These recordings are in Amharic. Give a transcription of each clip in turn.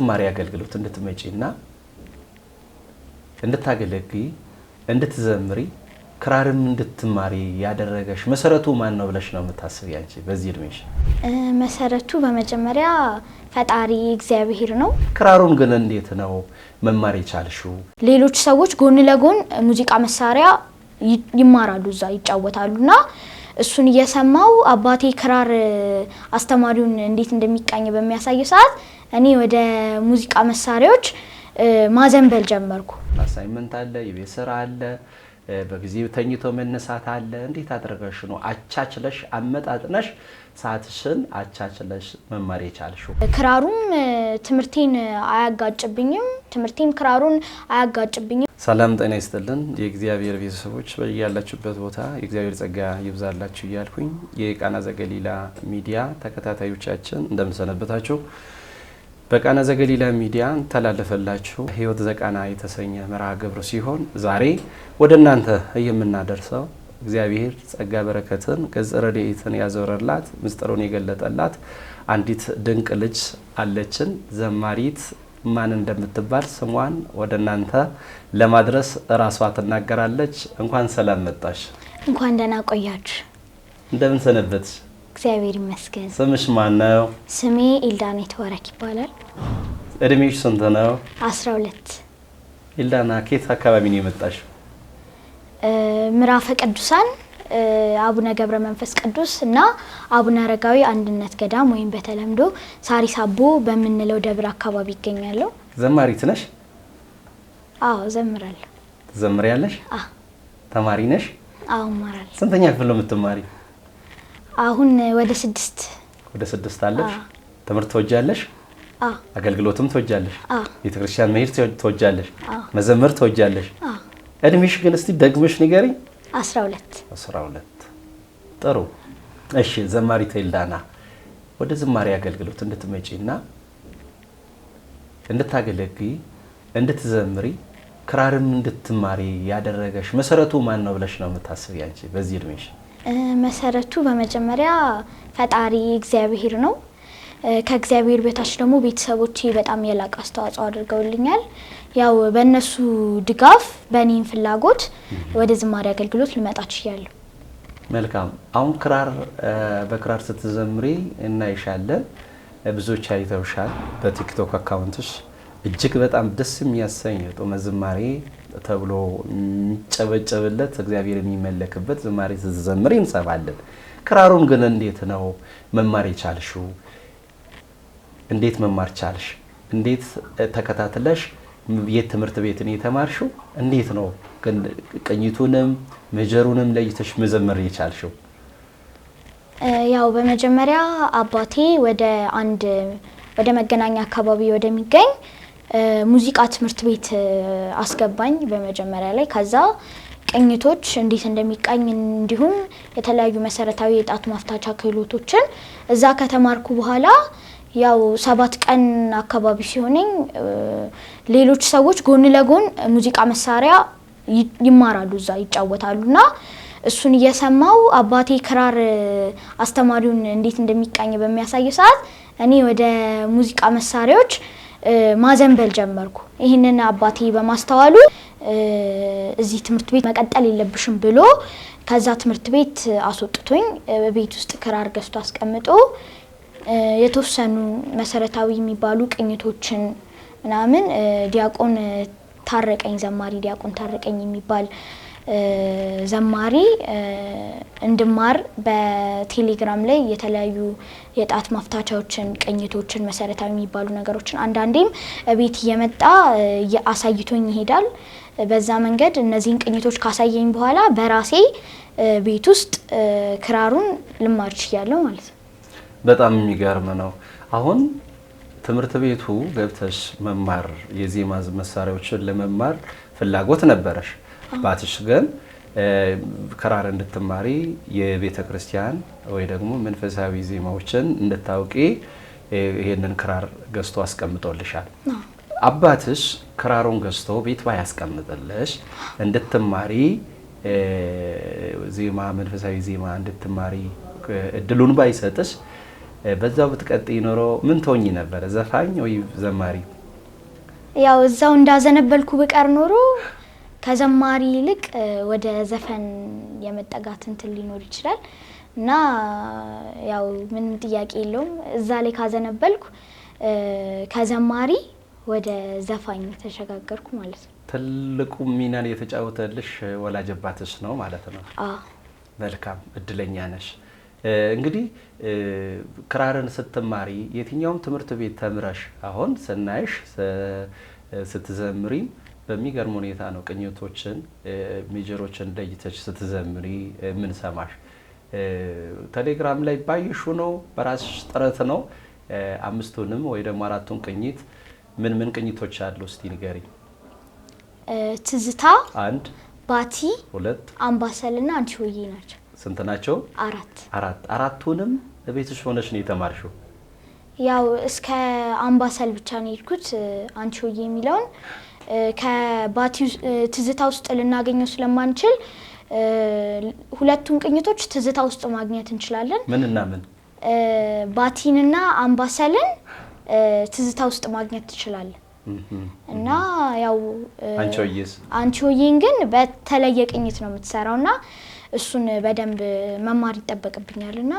ዝማሬ አገልግሎት እንድትመጪና እንድታገለግይ እንድትዘምሪ ክራርም እንድትማሪ ያደረገሽ መሰረቱ ማን ነው ብለሽ ነው የምታስቢ አንቺ በዚህ እድሜሽ? መሰረቱ በመጀመሪያ ፈጣሪ እግዚአብሔር ነው። ክራሩን ግን እንዴት ነው መማር የቻልሽው? ሌሎች ሰዎች ጎን ለጎን ሙዚቃ መሳሪያ ይማራሉ እዛ ይጫወታሉና እሱን እየሰማው አባቴ ክራር አስተማሪውን እንዴት እንደሚቃኝ በሚያሳይ ሰዓት እኔ ወደ ሙዚቃ መሳሪያዎች ማዘንበል ጀመርኩ። አሳይመንት አለ፣ የቤት ስራ አለ፣ በጊዜው ተኝቶ መነሳት አለ። እንዴት አድርገሽ ነው አቻችለሽ አመጣጥነሽ ሰዓትሽን አቻችለሽ መማር የቻልሽው? ክራሩም ትምርቴን አያጋጭብኝም፣ ትምርቴም ክራሩን አያጋጭብኝም። ሰላም ጤና ይስጥልን የእግዚአብሔር ቤተሰቦች በያላችሁበት ቦታ የእግዚአብሔር ጸጋ ይብዛላችሁ እያልኩኝ የቃና ዘገሊላ ሚዲያ ተከታታዮቻችን እንደምሰነበታችሁ። በቃና ዘገሊላ ሚዲያ ተላለፈላችሁ ህይወት ዘቃና የተሰኘ መርሃ ግብር ሲሆን ዛሬ ወደ እናንተ የምናደርሰው እግዚአብሔር ጸጋ በረከትን ገጸ ረድኤትን ያዘወረላት ምስጢሩን የገለጠላት አንዲት ድንቅ ልጅ አለችን። ዘማሪት ማን እንደምትባል ስሟን ወደ እናንተ ለማድረስ ራሷ ትናገራለች። እንኳን ሰላም መጣሽ። እንኳን ደህና ቆያችሁ። እንደምን ሰነበትሽ? እግዚአብሔር ይመስገን። ስምሽ ማን ነው? ስሜ ኢልዳና ተወረክ ይባላል። እድሜሽ ስንት ነው? 12። ኢልዳና ከየት አካባቢ ነው የመጣሽው? ምዕራፈ ቅዱሳን አቡነ ገብረ መንፈስ ቅዱስ እና አቡነ አረጋዊ አንድነት ገዳም ወይም በተለምዶ ሳሪስ አቦ በምንለው ደብር አካባቢ ይገኛለሁ። ዘማሪት ነሽ? አዎ ዘምራለሁ። ትዘምሪያለሽ? አዎ። ተማሪ ነሽ? አዎ እማራለሁ። ስንተኛ ክፍል ነው የምትማሪ? አሁን ወደ 6 አለሽ? ትምህርት ትወጃለሽ? አዎ። አገልግሎትም ትወጃለሽ? አዎ። ቤተክርስቲያን መሄድ ትወጃለሽ? አዎ። መዘመር ትወጃለሽ? አዎ። እድሜሽ ግን እስቲ ደግመሽ ንገሪ። 12። ጥሩ። እሺ ዘማሪት ኢልዳና ወደ ዝማሬ አገልግሎት እንድትመጪና እንድታገለግይ እንድትዘምሪ ክራርም እንድትማሪ ያደረገሽ መሰረቱ ማን ነው ብለሽ ነው የምታስቢ አንቺ በዚህ እድሜሽ? መሰረቱ በመጀመሪያ ፈጣሪ እግዚአብሔር ነው። ከእግዚአብሔር በታች ደግሞ ቤተሰቦቼ በጣም የላቀ አስተዋጽኦ አድርገውልኛል። ያው በእነሱ ድጋፍ በእኔም ፍላጎት ወደ ዝማሬ አገልግሎት ልመጣ ችያለሁ። መልካም። አሁን በክራር ስትዘምሪ እናይሻለን። ብዙዎች አይተውሻል በቲክቶክ አካውንትሽ። እጅግ በጣም ደስ የሚያሰኝ ጦመ ዝማሬ ተብሎ የሚጨበጨብለት እግዚአብሔር የሚመለክበት ዝማሬ ስትዘምሪ እንሰማለን። ክራሩን ግን እንዴት ነው መማር የቻልሽው? እንዴት መማር ቻልሽ? እንዴት ተከታትለሽ የትምህርት ቤትን የተማርሽው? እንዴት ነው ግን ቅኝቱንም መጀሩንም ለይተሽ መዘመር የቻልሽው? ያው በመጀመሪያ አባቴ ወደ መገናኛ አካባቢ ወደሚገኝ ሙዚቃ ትምህርት ቤት አስገባኝ በመጀመሪያ ላይ። ከዛ ቅኝቶች እንዴት እንደሚቃኝ እንዲሁም የተለያዩ መሰረታዊ የጣት ማፍታቻ ክህሎቶችን እዛ ከተማርኩ በኋላ ያው 7 ቀን አካባቢ ሲሆነኝ ሌሎች ሰዎች ጎን ለጎን ሙዚቃ መሳሪያ ይማራሉ እዛ ይጫወታሉና እሱን እየሰማው አባቴ ክራር አስተማሪውን እንዴት እንደሚቃኝ በሚያሳይ ሰዓት እኔ ወደ ሙዚቃ መሳሪያዎች ማዘንበል ጀመርኩ። ይሄንን አባቴ በማስተዋሉ እዚህ ትምህርት ቤት መቀጠል የለብሽም ብሎ ከዛ ትምህርት ቤት አስወጥቶኝ በቤት ውስጥ ክራር ገዝቶ አስቀምጦ የተወሰኑ መሰረታዊ የሚባሉ ቅኝቶችን ምናምን ዲያቆን ታረቀኝ የሚባል ዘማሪ እንድማር በቴሌግራም ላይ የተለያዩ የጣት ማፍታቻዎችን ቅኝቶችን መሰረታዊ የሚባሉ ነገሮችን አንዳንዴም ቤት እየመጣ አሳይቶኝ ይሄዳል። በዛ መንገድ እነዚህን ቅኝቶች ካሳየኝ በኋላ በራሴ ቤት ውስጥ ክራሩን ልማር ችያለሁ ማለት ነው። በጣም የሚገርም ነው። አሁን ትምህርት ቤቱ ገብተሽ መማር የዜማ መሳሪያዎችን ለመማር ፍላጎት ነበረሽ። አባትሽ ግን ክራር እንድትማሪ የቤተ ክርስቲያን ወይ ደግሞ መንፈሳዊ ዜማዎችን እንድታውቂ ይሄንን ክራር ገዝቶ አስቀምጦልሻል። አባትሽ ክራሩን ገዝቶ ቤት ባያስቀምጥልሽ እንድትማሪ ዜማ መንፈሳዊ ዜማ እንድትማሪ እድሉን ባይሰጥሽ በዛው ብትቀጥይ ኖሮ ምን ትሆኚ ነበር? ዘፋኝ ወይ ዘማሪ? ያው እዛው እንዳዘነበልኩ ብቀር ኖሮ ከዘማሪ ይልቅ ወደ ዘፈን የመጠጋት እንትን ሊኖር ይችላል እና ያው ምንም ጥያቄ የለውም እዛ ላይ ካዘነበልኩ ከዘማሪ ወደ ዘፋኝ ተሸጋገርኩ ማለት ነው። ትልቁ ሚናን የተጫወተልሽ ወላጅ አባትሽ ነው ማለት ነው? አዎ። መልካም እድለኛ ነሽ። እንግዲህ ክራርን ስትማሪ የትኛውም ትምህርት ቤት ተምረሽ አሁን ስናይሽ ስትዘምሪም በሚገርም ሁኔታ ነው ቅኝቶችን ሜጀሮችን ለይተሽ ስትዘምሪ ምን ሰማሽ? ቴሌግራም ላይ ባይሹ ነው በራስሽ ጥረት ነው? አምስቱንም ወይ ደግሞ አራቱን ቅኝት ምን ቅኝቶች አሉ እስቲ ንገሪኝ። ትዝታ፣ አንድ፣ ባቲ፣ ሁለት፣ አምባሰልና አንቺሆዬ ናቸው። ስንት ናቸው? አራቱንም ቤትሽ ሆነሽ ነው የተማርሽው? ያው እስከ አምባሰል ብቻ ነው የሄድኩት። አንቺሆዬ የሚለውን ከባቲ ትዝታ ውስጥ ልናገኘው ስለማንችል ሁለቱን ቅኝቶች ትዝታ ውስጥ ማግኘት እንችላለን። ምንና ምን? ባቲንና አምባሰልን ትዝታ ውስጥ ማግኘት ትችላለን። እና ያው አንቺሆዬን ግን በተለየ ቅኝት ነው የምትሰራውና እሱን በደንብ መማር ይጠበቅብኛልና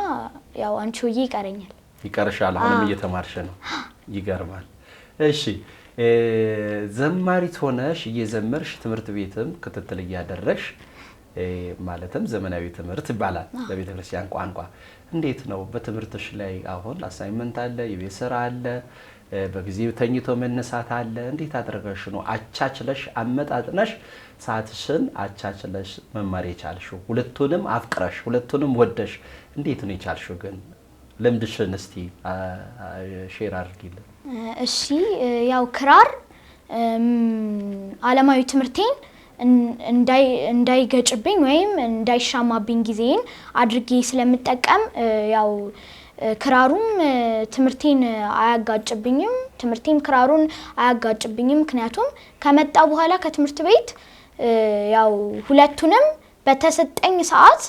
ያው አንቺሆዬ ይቀረኛል። ይቀርሻል። አሁንም እየተማርሽ ነው። ይገርማል። እሺ ዘማሪት ሆነሽ እየዘመርሽ ትምህርት ቤትም ክትትል እያደረግሽ ማለትም ዘመናዊ ትምህርት ይባላል በቤተክርስቲያን ቋንቋ። እንዴት ነው በትምህርትሽ ላይ አሁን አሳይመንት አለ፣ የቤት ስራ አለ፣ በጊዜ ተኝቶ መነሳት አለ። እንዴት አድርገሽ ነው አቻችለሽ አመጣጥነሽ ሰዓትሽን አቻችለሽ መማር የቻልሽው? ሁለቱንም አፍቅረሽ ሁለቱንም ወደሽ እንዴት ነው የቻልሽው? ግን ልምድሽን እስቲ ሼር አድርጊልን። እሺ ያው ክራር ዓለማዊ ትምህርቴን እንዳይገጭብኝ ወይም እንዳይሻማብኝ ጊዜን አድርጌ ስለምጠቀም ያው ክራሩም ትምህርቴን አያጋጭብኝም፣ ትምህርቴም ክራሩን አያጋጭብኝም። ምክንያቱም ከመጣ በኋላ ከትምህርት ቤት ያው ሁለቱንም በተሰጠኝ ሰዓት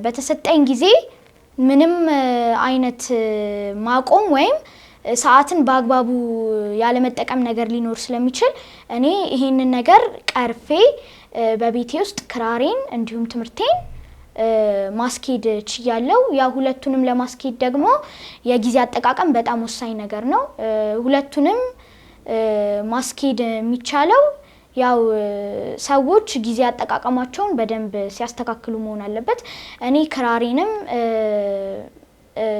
በተሰጠኝ ጊዜ ምንም አይነት ማቆም ወይም ሰዓትን በአግባቡ ያለመጠቀም ነገር ሊኖር ስለሚችል እኔ ይሄንን ነገር ቀርፌ በቤቴ ውስጥ ክራሬን እንዲሁም ትምህርቴን ማስኬድ ችያለሁ። ያ ሁለቱንም ለማስኬድ ደግሞ የጊዜ አጠቃቀም በጣም ወሳኝ ነገር ነው። ሁለቱንም ማስኬድ የሚቻለው ያው ሰዎች ጊዜ አጠቃቀማቸውን በደንብ ሲያስተካክሉ መሆን አለበት። እኔ ክራሬንም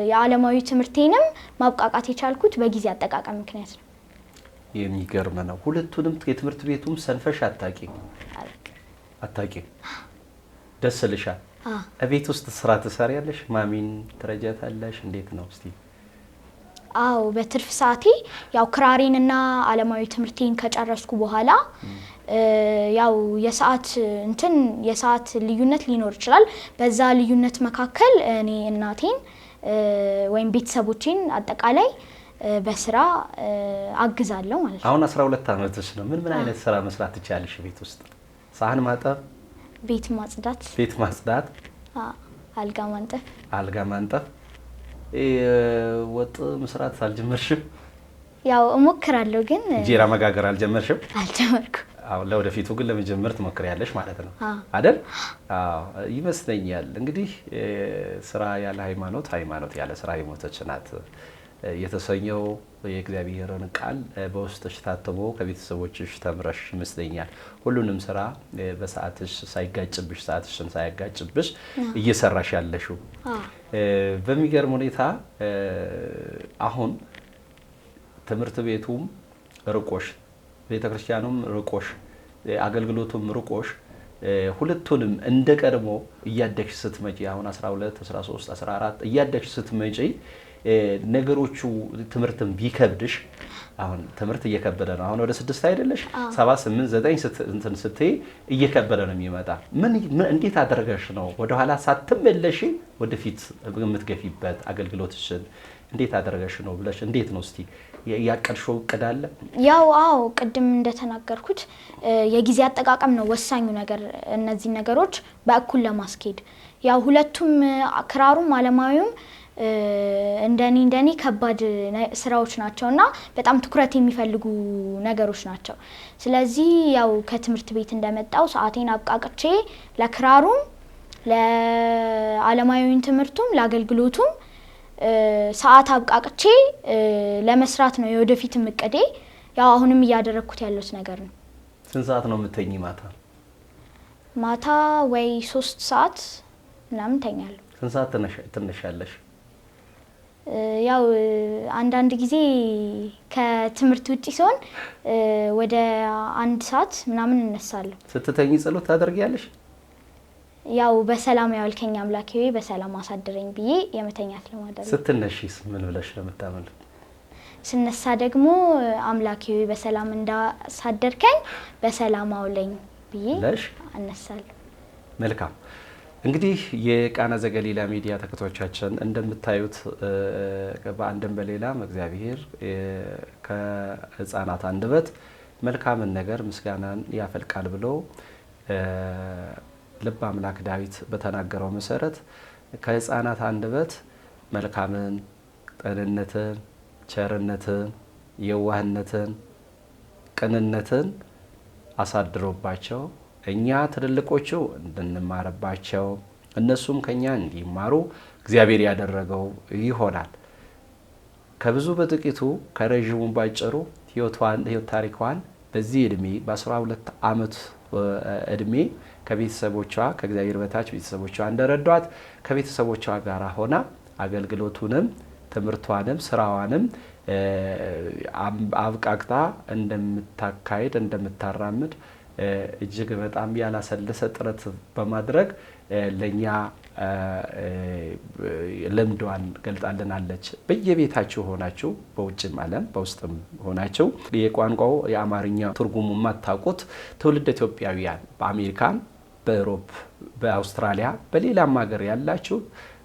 የዓለማዊ ትምህርቴንም ማብቃቃት የቻልኩት በጊዜ አጠቃቀም ምክንያት ነው። የሚገርም ነው። ሁለቱንም የትምህርት ቤቱም ሰንፈሽ አታቂ ደስ ልሻል። እቤት ውስጥ ስራ ትሰሪያለሽ? ማሚን ትረጃታለሽ? እንዴት ነው እስቲ? አዎ በትርፍ ሰዓቴ ያው ክራሬንና ዓለማዊ ትምህርቴን ከጨረስኩ በኋላ ያው የሰዓት ልዩነት ሊኖር ይችላል። በዛ ልዩነት መካከል እኔ እናቴን ወይም ቤተሰቦቼን አጠቃላይ በስራ አግዛለሁ ማለት ነው። አሁን 12 ዓመትሽ ነው። ምን አይነት ስራ መስራት ትችያለሽ ቤት ውስጥ? ሳህን ማጠብ፣ ቤት ማጽዳት፣ አልጋ ማንጠፍ። ወጥ መስራት አልጀመርሽም? ያው እሞክራለሁ ግን እንጀራ መጋገር አልጀመርሽም? አልጀመርኩም። አዎ ለወደፊቱ ግን ለመጀመር ትሞክሪያለሽ ማለት ነው አይደል? አዎ ይመስለኛል። እንግዲህ ስራ ያለ ሃይማኖት፣ ሃይማኖት ያለ ስራ የሞተች ናት የተሰኘው የእግዚአብሔርን ቃል በውስጥሽ ታትሞ ከቤተሰቦችሽ ተምረሽ ይመስለኛል ሁሉንም ስራ በሰዓትሽ ሳይጋጭብሽ ሰዓትሽን ሳይጋጭብሽ እየሰራሽ ያለሽው። በሚገርም ሁኔታ አሁን ትምህርት ቤቱም ርቆሽ ቤተክርስቲያኑም ርቆሽ አገልግሎቱም ርቆሽ ሁለቱንም እንደቀድሞ እያደግሽ ስትመጪ አሁን 12 13 14 እያደግሽ ስትመጪ ነገሮቹ ትምህርትም ቢከብድሽ አሁን ትምህርት እየከበደ ነው። አሁን ወደ 6 አይደለሽ 7 8 9 እንትን ስትይ እየከበደ ነው የሚመጣ። ምን እንዴት አደረገሽ ነው ወደ ኋላ ሳትመለሽ ወደፊት የምትገፊበት አገልግሎትሽን እንዴት አደረገሽ ነው ብለሽ እንዴት ነው እስቲ ያቀድሽው እቅድ አለ? ያው አዎ ቅድም እንደተናገርኩት የጊዜ አጠቃቀም ነው ወሳኙ ነገር። እነዚህ ነገሮች በእኩል ለማስኬድ ያው ሁለቱም ክራሩም ዓለማዊውም እንደኔ ከባድ ስራዎች ናቸውና በጣም ትኩረት የሚፈልጉ ነገሮች ናቸው። ስለዚህ ያው ከትምህርት ቤት እንደመጣው ሰዓቴን አብቃቅቼ ለክራሩም ለዓለማዊ ትምህርቱም ለአገልግሎቱም ሰዓት አብቃቅቼ ለመስራት ነው የወደፊት እቅዴ። ያው አሁንም እያደረኩት ያለው ነገር ነው። ስንት ሰዓት ነው የምትተኚ ማታ? ማታ ወይ 3 ሰዓት ምናምን ተኛለሁ። ስንት ሰዓት ትነሻለሽ? ያው አንዳንድ ጊዜ ከትምህርት ውጪ ሲሆን ወደ 1 ሰዓት ምናምን እነሳለሁ። ስትተኚ ጸሎት ታደርጊያለሽ? ያው በሰላም ያልከኝ አምላኬ ሆይ በሰላም አሳድረኝ ብዬ የመተኛት ለማድረግ። ስትነሺስ ምን ብለሽ ነው የምታመልኩት? ስነሳ ደግሞ አምላኬ ሆይ በሰላም እንዳሳደርከኝ በሰላም አውለኝ ብዬ አነሳለሁ። መልካም። እንግዲህ የቃና ዘገሊላ ሚዲያ ተከታታዮቻችን እንደምታዩት በአንድም በሌላም እግዚአብሔር ከህፃናት አንደበት መልካምን ነገር ምስጋናን ያፈልቃል ብሎ ልበ አምላክ ዳዊት በተናገረው መሰረት ከህፃናት አንደበት መልካምን፣ ቅንነትን፣ ቸርነትን፣ የዋህነትን፣ ቅንነትን አሳድሮባቸው እኛ ትልልቆቹ እንድንማርባቸው እነሱም ከኛ እንዲማሩ እግዚአብሔር ያደረገው ይሆናል። ከብዙ በጥቂቱ ከረዥሙ ባጭሩ ህይወት ታሪኳን በዚህ እድሜ በ12 ዓመት እድሜ ከቤተሰቦቿ ከእግዚአብሔር በታች ቤተሰቦቿ እንደረዷት ከቤተሰቦቿ ጋር ሆና አገልግሎቱንም ትምህርቷንም ስራዋንም አብቃቅታ እንደምታካሄድ እንደምታራምድ እጅግ በጣም ያላሰለሰ ጥረት በማድረግ ለኛ ልምዷን ገልጣልናለች። በየቤታችሁ ሆናችሁ በውጭም ዓለም በውስጥም ሆናችሁ የቋንቋው የአማርኛ ትርጉሙ የማታውቁት ትውልድ ኢትዮጵያውያን በአሜሪካን፣ በአውሮፓ፣ በአውስትራሊያ በሌላም ሀገር ያላችሁ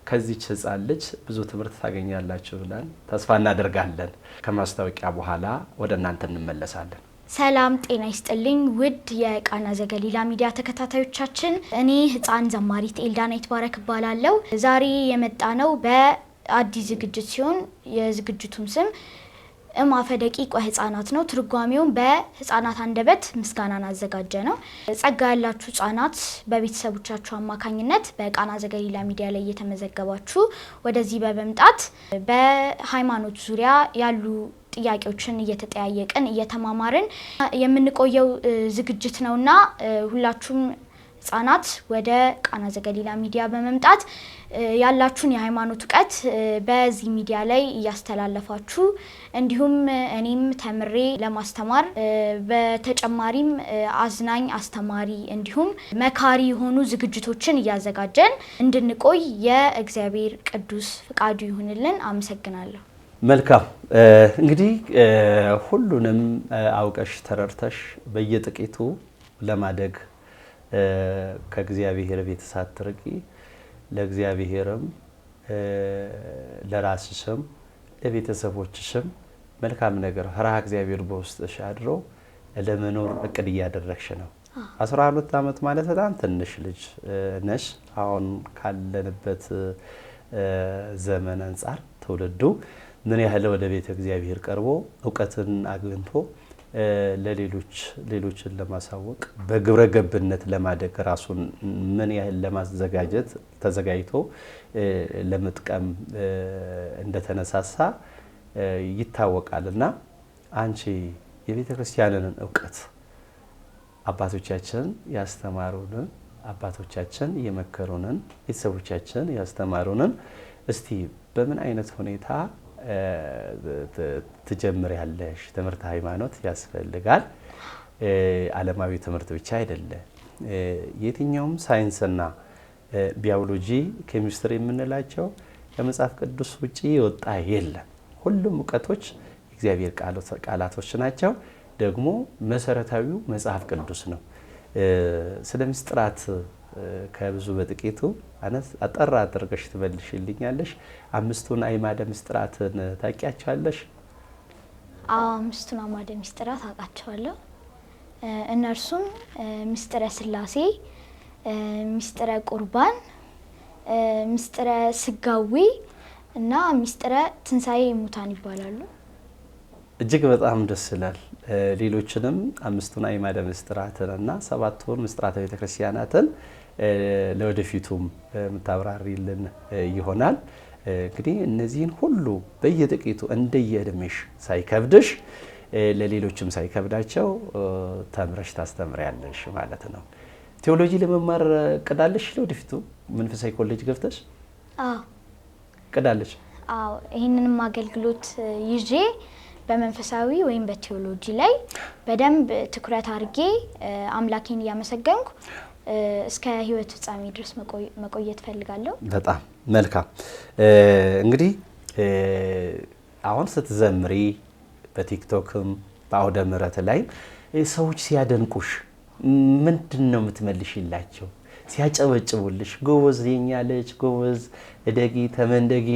ከዚች ህፃን ልጅ ብዙ ትምህርት ታገኛላችሁ ብለን ተስፋ እናደርጋለን። ከማስታወቂያ በኋላ ወደ እናንተ እንመለሳለን። ሰላም ጤና ይስጥልኝ ውድ የቃና ዘገሊላ ሚዲያ ተከታታዮቻችን፣ እኔ ህፃን ዘማሪት ኤልዳናይት ባረክ እባላለሁ። ዛሬ የመጣነው በአዲስ ዝግጅት ሲሆን የዝግጅቱም ስም እማፈ ደቂቅ ህፃናት ነው። ትርጓሜውም በህፃናት አንደበት ምስጋናን አዘጋጀ ነው። ጸጋ ያላችሁ ህፃናት በቤተሰቦቻችሁ አማካኝነት በቃና ዘገሊላ ሚዲያ ላይ እየተመዘገባችሁ ወደዚህ በመምጣት በሃይማኖት ዙሪያ ያሉ ጥያቄዎችን እየተጠያየቅን እየተማማርን የምንቆየው ዝግጅት ነውና ሁላችሁም ህፃናት ወደ ቃና ዘገሊላ ሚዲያ በመምጣት ያላችሁን የሃይማኖት ዕውቀት በዚህ ሚዲያ ላይ እያስተላለፋችሁ እንዲሁም እኔም ተምሬ ለማስተማር በተጨማሪም አዝናኝ አስተማሪ እንዲሁም መካሪ የሆኑ ዝግጅቶችን እያዘጋጀን እንድንቆይ የእግዚአብሔር ቅዱስ ፍቃዱ ይሁንልን። አመሰግናለሁ። መልካም። እንግዲህ ሁሉንም አውቀሽ ተረርተሽ በየጥቂቱ ለማደግ ከእግዚአብሔር ቤት ሳትርቂ ለእግዚአብሔርም ለራስሽም ለቤተሰቦችሽም መልካም ነገር ፈሪሃ እግዚአብሔር በውስጥሽ አድሮ ለመኖር እቅድ እያደረግሽ ነው። 12 ዓመት ማለት በጣም ትንሽ ልጅ ነሽ። አሁን ካለንበት ዘመን አንፃር ትውልዱ ምን ያህል ወደ ቤተ እግዚአብሔር ቀርቦ ዕውቀትን አግኝቶ ሌሎችን ለማሳወቅ በግብረ ገብነት ለማደግ ራሱን ምን ያህል ለማዘጋጀት ተዘጋጅቶ ለመጥቀም እንደተነሳሳ ይታወቃልና አንቺ የቤተ ክርስቲያንን ዕውቀት አባቶቻችን ያስተማሩንን አባቶቻችን የመከሩንን ቤተሰቦቻችን ያስተማሩንን እስቲ በምን አይነት ሁኔታ ትጀምሪያለሽ? ትምህርት ሃይማኖት ያስፈልጋል። ዓለማዊ ትምህርት ብቻ አይደለም። የትኛውም ሳይንስና ቢዮሎጂ፣ ኬሚስትሪ የምንላቸው ከመጽሐፍ ቅዱስ ውጪ የወጣ የለም። ሁሉም ዕውቀቶች የእግዚአብሔር ቃላቶች ናቸው። ደግሞ መሰረታዊው መጽሐፍ ቅዱስ ነው። ስለ ምስጢራት ከብዙ በጥቂቱ አጠር አድርገሽ ትመልሽልኛለሽ? 5ቱን አዕማደ ምስጢራትን ታውቂያቸዋለሽ? አዎ፣ 5ቱን አዕማደ ምስጢራት አውቃቸዋለሁ። እነርሱም ምስጢረ ሥላሴ፣ ምስጢረ ቁርባን፣ ምስጢረ ስጋዊ፣ እና ሚስጥረ ትንሳኤ ሙታን ይባላሉ። እጅግ በጣም ደስ ይላል። ሌሎችንም 5ቱን አዕማደ ምስጢራትንና 7ቱን ምስጢራተ ቤተክርስቲያናትን ለወደፊቱም የምታብራሪልን ይሆናል። እንግዲህ እነዚህን ሁሉ በየጥቂቱ እንደየእድሜሽ ሳይከብድሽ ለሌሎችም ሳይከብዳቸው ተምረሽ ታስተምሪያለሽ ማለት ነው። ቴዎሎጂ ለመማር ቅዳለሽ ለወደፊቱ መንፈሳዊ ኮሌጅ ገብተሽ? አዎ ቅዳለሽ? አዎ ይሄንንም አገልግሎት ይዤ በመንፈሳዊ ወይም በቴዎሎጂ ላይ በደንብ ትኩረት አድርጌ አምላኬን እያመሰገንኩ እስከ ህይወት ፍጻሜ ድረስ መቆየት ፈልጋለሁ። በጣም መልካም። እንግዲህ አሁን ስትዘምሪ በቲክቶክም በአውደ ምሕረት ላይ ሰዎች ሲያደንቁሽ ምንድነው የምትመልሽላቸው? ሲያጨበጭቡልሽ ጎበዝ የኛ ልጅ ጎበዝ፣ እደጊ ተመንደጊ፣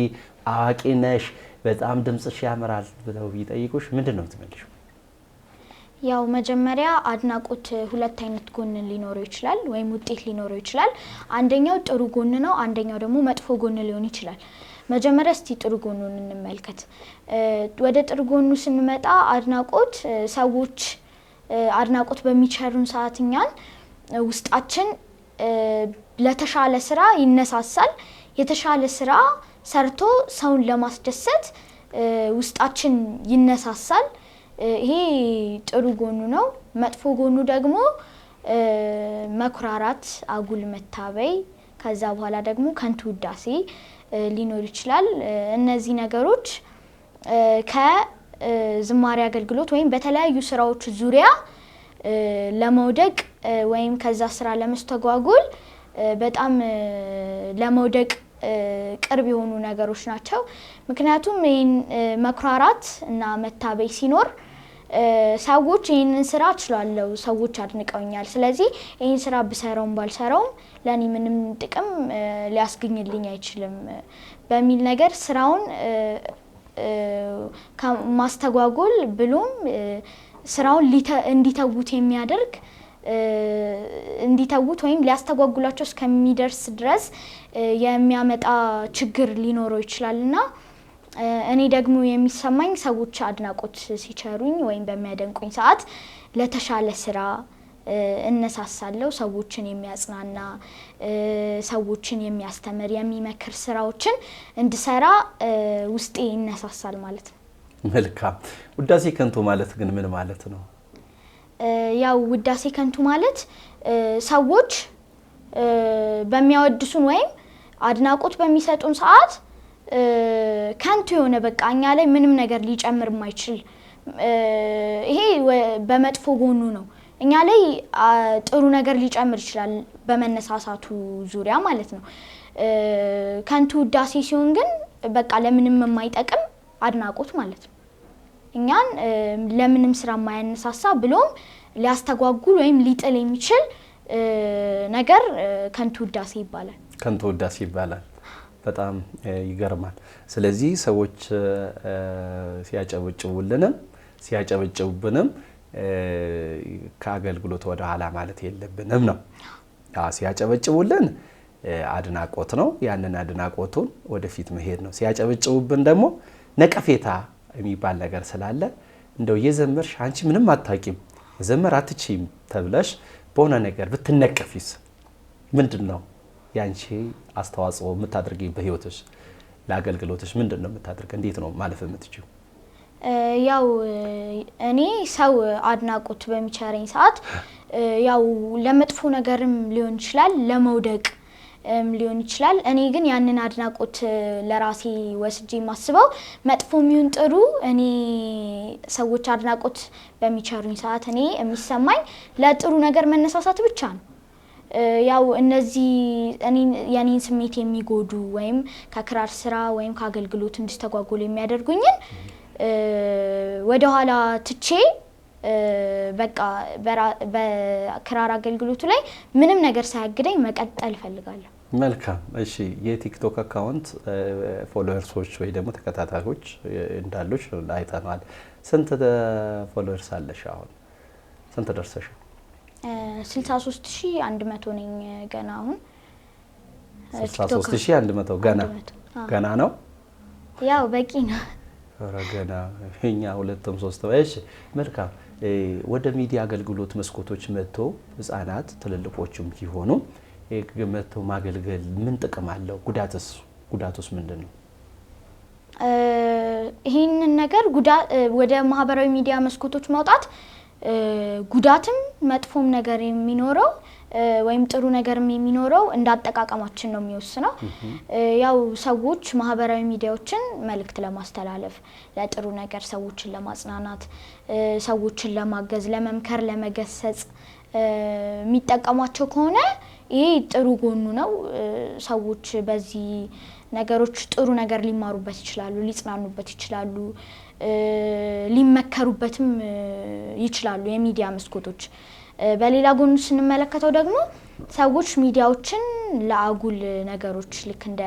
አዋቂ ነሽ፣ በጣም ድምጽሽ ያምራል ብለው ቢጠይቁሽ ምንድነው የምትመልሺው? ያው መጀመሪያ አድናቆት ሁለት አይነት ጎን ሊኖረው ይችላል ወይም ውጤት ሊኖረው ይችላል። አንደኛው ጥሩ ጎን ነው፣ አንደኛው ደግሞ መጥፎ ጎን ሊሆን ይችላል። መጀመሪያ እስቲ ጥሩ ጎኑን እንመልከት። ወደ ጥሩ ጎኑ ስንመጣ አድናቆት ሰዎች አድናቆት በሚቸሩን ሰዓት እኛን ውስጣችን ለተሻለ ስራ ይነሳሳል። የተሻለ ስራ ሰርቶ ሰውን ለማስደሰት ውስጣችን ይነሳሳል። ይሄ ጥሩ ጎኑ ነው። መጥፎ ጎኑ ደግሞ መኩራራት፣ አጉል መታበይ፣ ከዛ በኋላ ደግሞ ከንቱ ውዳሴ ሊኖር ይችላል። እነዚህ ነገሮች ከዝማሬ አገልግሎት ወይም በተለያዩ ስራዎች ዙሪያ ለመውደቅ ወይም ከዛ ስራ ለመስተጓጎል በጣም ለመውደቅ ቅርብ የሆኑ ነገሮች ናቸው። ምክንያቱም ይሄን መኩራራት እና መታበይ ሲኖር ሰዎች ይሄንን ስራ እችላለሁ፣ ሰዎች አድንቀውኛል፣ ስለዚህ ይሄን ስራ ብሰራውም ባልሰራውም ለኔ ምንም ጥቅም ሊያስገኝልኝ አይችልም በሚል ነገር ስራውን ከማስተጓጎል ብሎም ስራውን እንዲተውት የሚያደርግ እንዲተውት ወይም ሊያስተጓጉላቸው እስከሚደርስ ድረስ የሚያመጣ ችግር ሊኖረው ይችላልና እኔ ደግሞ የሚሰማኝ ሰዎች አድናቆት ሲቸሩኝ ወይም በሚያደንቁኝ ሰዓት ለተሻለ ስራ እነሳሳለሁ። ሰዎችን የሚያጽናና ሰዎችን የሚያስተምር የሚመክር ስራዎችን እንድሰራ ውስጤ ይነሳሳል ማለት ነው። መልካም። ውዳሴ ከንቱ ማለት ግን ምን ማለት ነው? ያው ውዳሴ ከንቱ ማለት ሰዎች በሚያወድሱን ወይም አድናቆት በሚሰጡን ሰዓት ከንቱ የሆነ በቃ እኛ ላይ ምንም ነገር ሊጨምር የማይችል ይሄ በመጥፎ ጎኑ ነው። እኛ ላይ ጥሩ ነገር ሊጨምር ይችላል በመነሳሳቱ ዙሪያ ማለት ነው። ከንቱ ውዳሴ ሲሆን ግን በቃ ለምንም የማይጠቅም አድናቆት ማለት ነው። እኛን ለምንም ስራ የማያነሳሳ ብሎም ሊያስተጓጉል ወይም ሊጥል የሚችል ነገር ከንቱ ውዳሴ ይባላል። ከንቱ ውዳሴ ይባላል። በጣም ይገርማል። ስለዚህ ሰዎች ሲያጨበጭቡብንም ከአገልግሎት ወደ ኋላ ማለት የለብንም ነው። ሲያጨበጭቡልን አድናቆት ነው። ያንን አድናቆቱን ወደፊት መሄድ ነው። ሲያጨበጭቡብን ደግሞ ነቀፌታ የሚባል ነገር ስላለ እንደው የዘመርሽ አንቺ ምንም አታውቂም ዘመር አትችይም ተብለሽ በሆነ ነገር ብትነቀፊስ ምንድነው ያንቺ አስተዋጽኦ የምታደርጊው በህይወትሽ ለአገልግሎትሽ ምንድነው የምታደርጊው? እንዴት ነው ማለፍ የምትችይው? ያው እኔ ሰው አድናቆት በሚቸረኝ ሰዓት ያው ለመጥፎ ነገርም ሊሆን ይችላል ለመውደቅ ሊሆን ይችላል። እኔ ግን ያንን አድናቆት ለራሴ ወስጄ ማስበው መጥፎም ይሁን ጥሩ እኔ ሰዎች አድናቆት በሚቸሩኝ ሰዓት እኔ የሚሰማኝ ለጥሩ ነገር መነሳሳት ብቻ ነው። ያው እነዚህ የኔን ስሜት የሚጎዱ ወይም ከክራር ስራ ወይም ከአገልግሎት እንዲስተጓጎል የሚያደርጉኝን ወደ ኋላ ትቼ በቃ በክራር አገልግሎቱ ላይ ምንም ነገር ሳያግደኝ መቀጠል ፈልጋለሁ። መልካም። እሺ የቲክቶክ አካውንት ፎሎወርሶች ወይ ደግሞ ተከታታዮች እንዳሉሽ አይተናል። ስንት ፎሎወርስ አለሽ አሁን? ስንት ደርሰሽ? 63100 ነኝ ገና አሁን። 63100 ገና ነው። ያው በቂ ነው። ረገና እኛ ሁለቱም ሶስት እሺ መልካም ወደ ሚዲያ አገልግሎት መስኮቶች መጥቶ ህፃናት ትልልቆቹም ሲሆኑ መጥቶ ማገልገል ምን ጥቅም አለው? ጉዳቱስ ምንድነው? ይሄንን ነገር ወደ ማህበራዊ ሚዲያ መስኮቶች መውጣት ጉዳትም መጥፎም ነገር የሚኖረው ወይም ጥሩ ነገርም የሚኖረው እንዳጠቃቀማችን ነው የሚወስነው። ያው ሰዎች ማህበራዊ ሚዲያዎችን መልእክት ለማስተላለፍ ለጥሩ ነገር ሰዎችን ለማጽናናት ሰዎችን ለማገዝ ለመምከር ለመገሰጽ የሚጠቀሟቸው ከሆነ ይሄ ጥሩ ጎኑ ነው። ሰዎች በዚህ ነገሮች ጥሩ ነገር ሊማሩበት ይችላሉ ሊጽናኑበት ይችላሉ ሊመከሩበትም ይችላሉ የሚዲያ መስኮቶች። በሌላ ጎኑ ስንመለከተው ደግሞ ሰዎች ሚዲያዎችን ለአጉል ነገሮች ልክ እንደ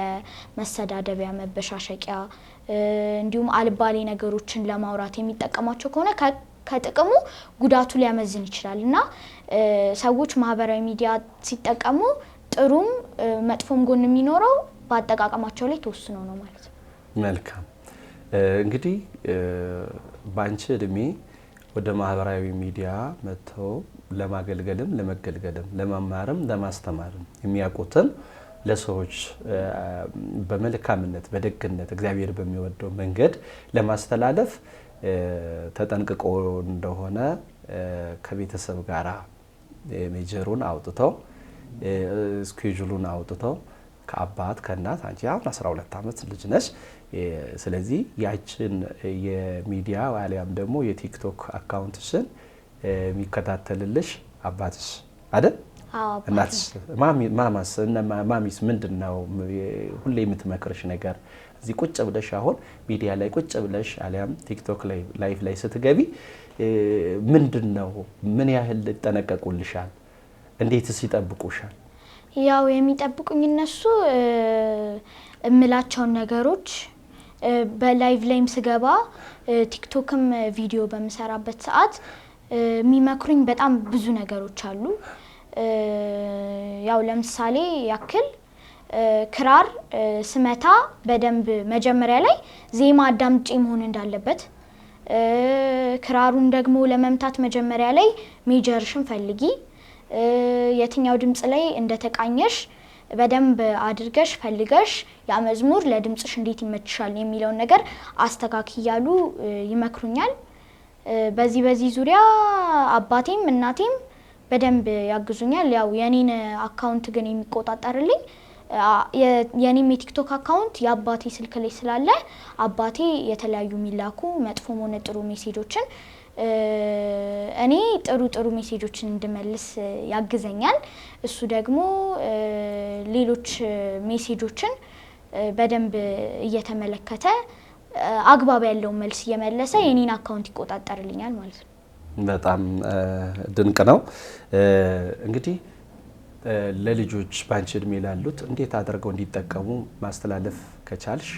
መሰዳደቢያ መበሻሸቂያ እንዲሁም አልባሌ ነገሮችን ለማውራት የሚጠቀሟቸው ከሆነ ከጥቅሙ ጉዳቱ ሊያመዝን ይችላልና ሰዎች ማህበራዊ ሚዲያ ሲጠቀሙ ጥሩም መጥፎም ጎን የሚኖረው በአጠቃቀማቸው ላይ ተወስኖ ነው ማለት ነው። መልካም እንግዲህ ባንቺ እድሜ ወደ ማህበራዊ ሚዲያ መጥተው ለማገልገልም ለመገልገልም ለመማርም ለማስተማርም የሚያውቁትን ለሰዎች በመልካምነት በደግነት እግዚአብሔር በሚወደው መንገድ ለማስተላለፍ ተጠንቅቆ እንደሆነ ከቤተሰብ ጋራ ሜጀሩን አውጥተው ስኬጁሉን አውጥተው ከአባት ከእናት አንቺ አሁን 12 ዓመት ልጅ ነሽ። ስለዚህ ያችን የሚዲያ ወይም ደግሞ የቲክቶክ አካውንትሽን የሚከታተልልሽ አባትሽ አይደል? እናትሽ ማሚስ ምንድነው ሁሌ የምትመክርሽ ነገር? እዚህ ቁጭ ብለሽ አሁን ሚዲያ ላይ ቁጭ ብለሽ አሊያም ቲክቶክ ላይ ላይፍ ላይ ስትገቢ ምንድነው ምን ያህል ይጠነቀቁልሻል? እንዴትስ ይጠብቁሻል? ያው የሚጠብቁኝ እነሱ እምላቸውን ነገሮች በላይቭ ላይም ስገባ ቲክቶክም ቪዲዮ በመሰራበት ሰዓት የሚመክሩኝ በጣም ብዙ ነገሮች አሉ። ያው ለምሳሌ ያክል ክራር ስመታ በደንብ መጀመሪያ ላይ ዜማ አዳምጬ መሆን እንዳለበት ክራሩን ደግሞ ለመምታት መጀመሪያ ላይ ሜጀርሽን ፈልጊ የትኛው ድምጽ ላይ እንደተቃኘሽ በደንብ አድርገሽ ፈልገሽ ያ መዝሙር ለድምጽሽ እንዴት ይመችሻል የሚለውን ነገር አስተካክያሉ ይመክሩኛል። በዚህ ዙሪያ አባቴም እናቴም በደንብ ያግዙኛል። ያው የኔን አካውንት ግን የሚቆጣጣርልኝ የኔም የቲክቶክ አካውንት የአባቴ ስልክ ላይ ስላለ አባቴ የተለያዩ ሚላኩ መጥፎም ሆነ ጥሩ ሜሴጆችን እኔ ጥሩ ሜሴጆችን እንድመልስ ያግዘኛል። እሱ ደግሞ ሌሎች ሜሴጆችን በደንብ እየተመለከተ አግባብ ያለው መልስ እየመለሰ የኔን አካውንት ይቆጣጣርልኛል ማለት ነው። በጣም ድንቅ ነው። እንግዲህ ለልጆች ባንቺ እድሜ ላሉት እንዴት አድርገው እንዲጠቀሙ ማስተላለፍ ከቻልሽ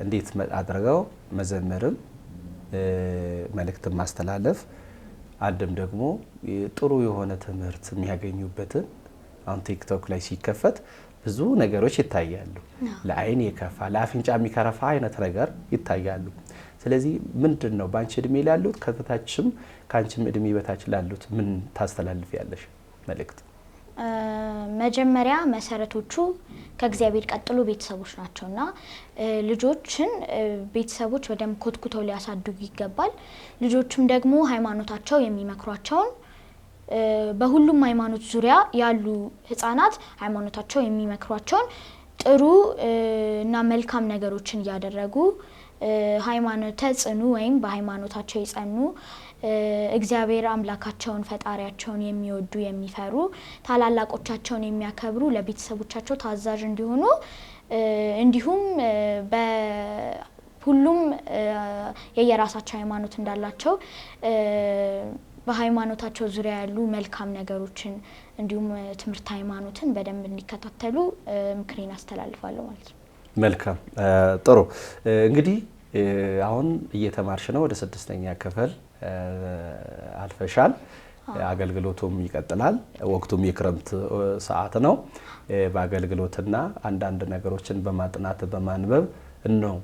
እንዴት አድርገው መዘመርም መልእክት ማስተላለፍ አንድም ደግሞ ጥሩ የሆነ ትምህርት የሚያገኙበትን አሁን ቲክቶክ ላይ ሲከፈት ብዙ ነገሮች ይታያሉ። ለአይን የከፋ ለአፍንጫ የሚከረፋ አይነት ነገር ይታያሉ። ስለዚህ ምንድነው ባንቺ እድሜ ላሉት ከታችም ካንቺም እድሜ በታች ላሉት ምን ታስተላልፊያለሽ መልእክት? መጀመሪያ መሰረቶቹ ከእግዚአብሔር ቀጥሎ ቤተሰቦች ናቸውና ልጆችን ቤተሰቦች በደንብ ኮትኩተው ሊያሳድጉ ይገባል። ልጆችም ደግሞ ሃይማኖታቸው የሚመክሯቸውን በሁሉም ሃይማኖት ዙሪያ ያሉ ህፃናት ሃይማኖታቸው የሚመክሯቸውን ጥሩ እና መልካም ነገሮችን ያደረጉ ሃይማኖተ ጽኑ ወይም በሃይማኖታቸው የጸኑ እግዚአብሔር አምላካቸውን ፈጣሪያቸውን የሚወዱ የሚፈሩ ታላላቆቻቸውን የሚያከብሩ ለቤተሰቦቻቸው ታዛዥ እንዲሆኑ እንዲሁም በሁሉም የየራሳቸው ሃይማኖት እንዳላቸው በሃይማኖታቸው ዙሪያ ያሉ መልካም ነገሮችን እንዲሁም ትምህርት ሃይማኖትን በደንብ እንዲከታተሉ ምክሬን አስተላልፋለሁ ማለት ነው። መልካም ጥሩ። እንግዲህ አሁን እየተማርሽ ነው፣ ወደ 6ኛ ክፍል አልፈሻል። አገልግሎቱም ይቀጥላል። ወቅቱም የክረምት ሰዓት ነው። በአገልግሎትና አንዳንድ ነገሮችን በማጥናት በማንበብ ነው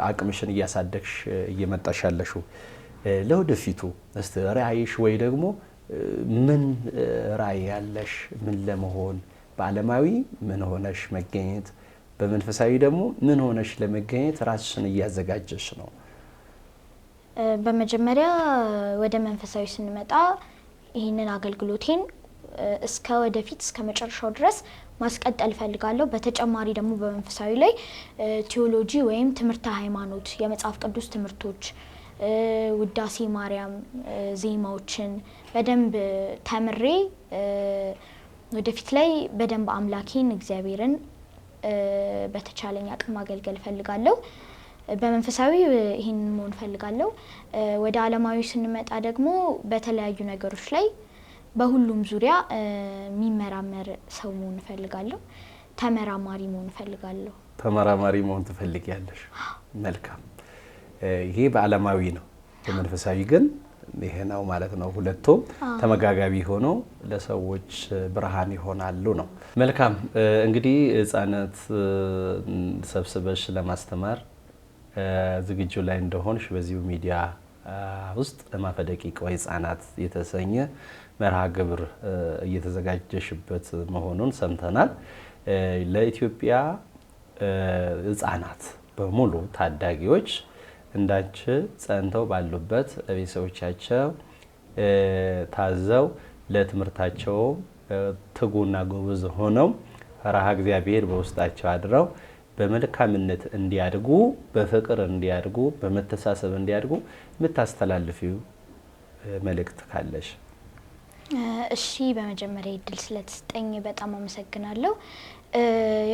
አቅምሽን እያሳደግሽ እየመጣሽ ያለሽው። ለወደፊቱ እስቲ ራዕይሽ ወይ ደግሞ ምን ራዕይ ያለሽ ምን ለመሆን በዓለማዊ ምን ሆነሽ መገኘት በመንፈሳዊ ደግሞ ምን ሆነሽ ለመገኘት ራስሽን እያዘጋጀሽ ነው? በመጀመሪያ ወደ መንፈሳዊ ስንመጣ ይህንን አገልግሎቴን እስከ ወደፊት እስከ መጨረሻው ድረስ ማስቀጠል ፈልጋለሁ። በተጨማሪ ደግሞ በመንፈሳዊ ላይ ቲዮሎጂ ወይም ትምህርተ ሃይማኖት የመጽሐፍ ቅዱስ ትምህርቶች ውዳሴ ማርያም ዜማዎችን በደንብ ተምሬ ወደፊት ላይ በደንብ አምላኬን እግዚአብሔርን በተቻለኝ አቅም ማገልገል ፈልጋለሁ። በመንፈሳዊ ይሄንን መሆን ፈልጋለሁ። ወደ ዓለማዊ ስንመጣ ደግሞ በተለያዩ ነገሮች ላይ በሁሉም ዙሪያ የሚመራመር ሰው መሆን ፈልጋለሁ። ተመራማሪ መሆን ፈልጋለሁ። ተመራማሪ መሆን ትፈልጊያለሽ? መልካም። ይሄ በዓለማዊ ነው። በመንፈሳዊ ግን ይሄ ነው ማለት ነው። ሁለቱም ተመጋጋቢ ሆኖ ለሰዎች ብርሃን ይሆናሉ ነው። መልካም። እንግዲህ ህፃናት ሰብስበሽ ለማስተማር ዝግጁ ላይ እንደሆንሽ በዚሁ ሚዲያ ውስጥ እማፈ ደቂቅ ወህፃናት የተሰኘ መርሃ ግብር እየተዘጋጀሽበት መሆኑን ሰምተናል። ለኢትዮጵያ ህፃናት በሙሉ ታዳጊዎች እንዳንቺ ጸንተው ባሉበት ቤተሰቦቻቸው ታዘው ለትምህርታቸው ትጉና ጎበዝ ሆነው ፈሪሃ እግዚአብሔር በውስጣቸው አድረው በመልካምነት እንዲያድጉ በፍቅር እንዲያድጉ በመተሳሰብ እንዲያድጉ የምታስተላልፊው መልእክት ካለሽ? እሺ፣ በመጀመሪያ እድል ስለተሰጠኝ በጣም አመሰግናለሁ።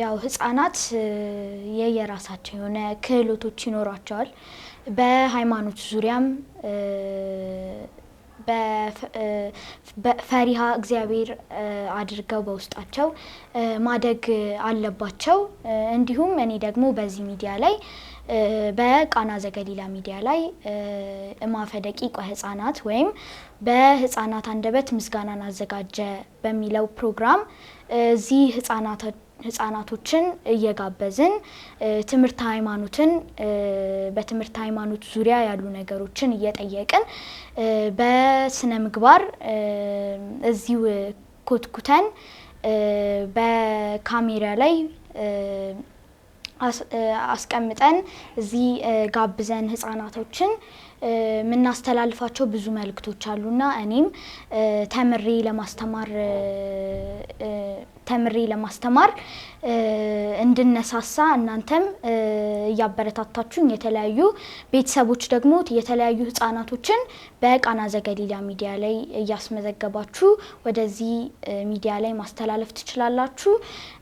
ያው ህፃናት የየራሳቸው የሆነ ክህሎቶች ይኖራቸዋል። በሃይማኖት ዙሪያም በፈሪሃ እግዚአብሔር አድርገው በውስጣቸው ማደግ አለባቸው። እንዲሁም እኔ ደግሞ በዚህ ሚዲያ ላይ በቃና ዘገሊላ ሚዲያ ላይ እማፈ ደቂቅ ወህፃናት ወይም በህፃናት አንደበት ምስጋናን አዘጋጀ በሚለው ፕሮግራም እዚህ ህፃናቶችን እየጋበዝን ትምህርት ሃይማኖትን በትምህርት ሃይማኖት ዙሪያ ያሉ ነገሮችን እየጠየቅን በስነ ምግባር እዚሁ ኮትኩተን በካሜራ ላይ አስቀምጠን እዚህ ጋብዘን ህፃናቶችን ምናስተላልፋቸው ብዙ መልእክቶች አሉና እኔም ተምሬ ለማስተማር እንድነሳሳ እናንተም ያበረታታችሁኝ የተለያዩ ቤተሰቦች ደግሞ የተለያዩ ህፃናቶችን በቃና ዘገሊላ ሚዲያ ላይ ያስመዘገባችሁ ወደዚህ ሚዲያ ላይ ማስተላለፍ ትችላላችሁ።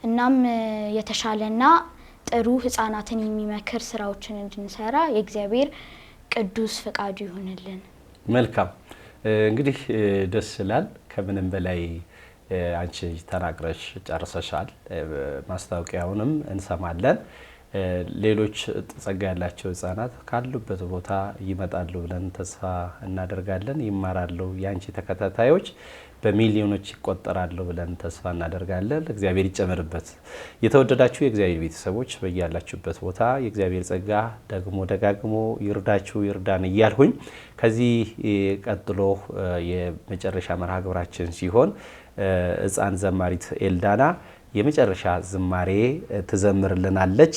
እናም የተሻለና ጥሩ ህፃናትን የሚመክር ስራዎችን እንድንሰራ የእግዚአብሔር ቅዱስ ፈቃዱ ይሁንልን። መልካም። እንግዲህ ደስ ይላል። ከምንም በላይ አንቺ ተናግረሽ ጨርሰሻል። ማስታወቂያውንም እንሰማለን። ሌሎች ጸጋ ያላቸው ህፃናት ካሉበት ቦታ ይመጣሉ ብለን ተስፋ እናደርጋለን። ይማራሉ። ያንቺ ተከታታዮች በሚሊዮኖች ይቆጠራሉ ብለን ተስፋ እናደርጋለን። እግዚአብሔር ይጨመርበት። የተወደዳችሁ የእግዚአብሔር ቤተሰቦች በያላችሁበት ቦታ የእግዚአብሔር ጸጋ ደግሞ ደጋግሞ ይርዳችሁ ይርዳን እያልሁኝ ከዚህ ቀጥሎ የመጨረሻ መርሃ ግብራችን ሲሆን ህፃን ዘማሪት ኤልዳና የመጨረሻ ዝማሬ ትዘምርልናለች።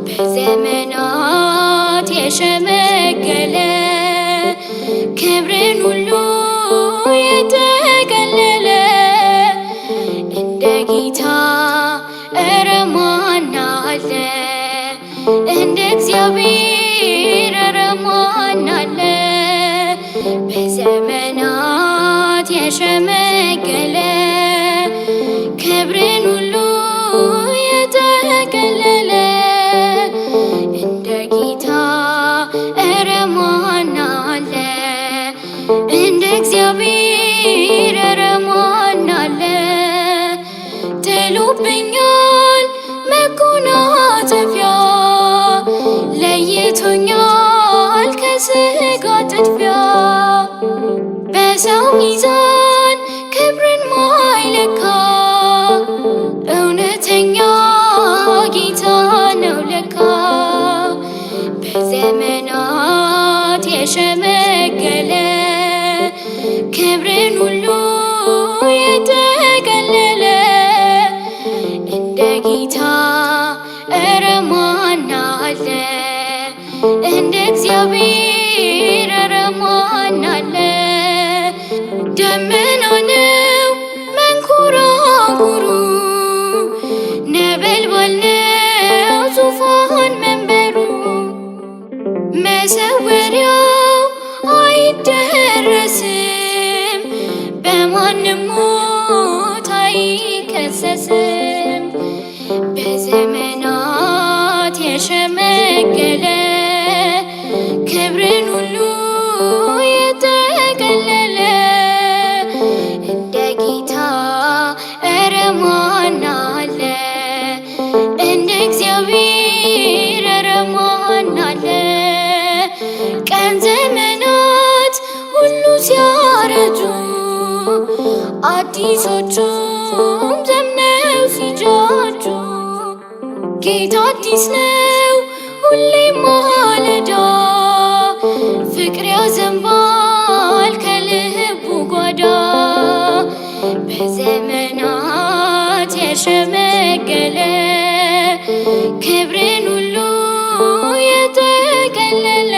በዘመናት የሸመገለ ክብርን ሁሉ የተገለለ እንደ ጌታ ኧረ ማን አለ? እንደ እግዚአብሔር ኧረ ማን አለ? በዘመናት የሸመገለ ክብርን ሁሉ የተገለለ እንደ ጌታ ኧረ ማን አለ? እንደ እግዚአብሔር ኧረ ማን አለ? ጥሎብኛል መጎናጸፊያ ለይቶኛል ከሥጋ ጥድፊያ በሰው ሚዛን ክብርን ማይለካ እውነተኛ ጌታ ነው ለካ። ጌታ እረ ማን አለ? እንደ እግዚአብሔር እረ ማን አለ? ደመና ነው መንኮራኩሩ፣ ነበልባል ነው ዙፋን መንበሩ። መሰወሪያው አይደረስም፣ በማንም ሞት አይከሰስም። በዘመናት የሸመገለ ክብርን ሁሉ የጠቀለለ እንደ ጌታ እረ ማን አለ? እንደ እግዚአብሔር እረ ማን አለ? ቀን ዘመናት ሁሉ ሲያረጁ አዲሶቹም ዘምነው ሲጃጁ ጌታ አዲስ ነው ሁሌም ማለዳ፣ ፍቅር ያዘንባል ከልቡ ጓዳ። በዘመናት የሸመገለ ክብርን ሁሉ የጠቀለለ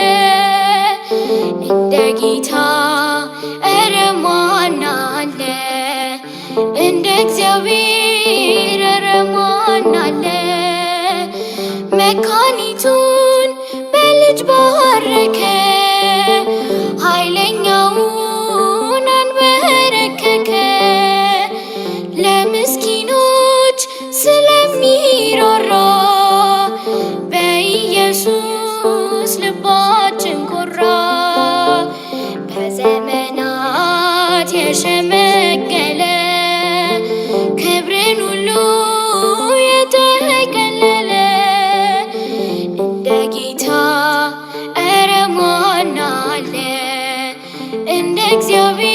እንደ ጌታ እረ ማን አለ? እንደ እግዚአብሔር እረ ማን አለ? መካኒቱን በልጅ ባረከ፣ ኃይለኛውን አንበረከከ። ለምስኪኖች ስለሚራራ በኢየሱስ ልባችን ኮራ። በዘመናት የሸመገለ ክብርን ሁሉ የጠቀለለ እንደ ጌታ እረ ማን አለ? እንደ እግዚአብሔር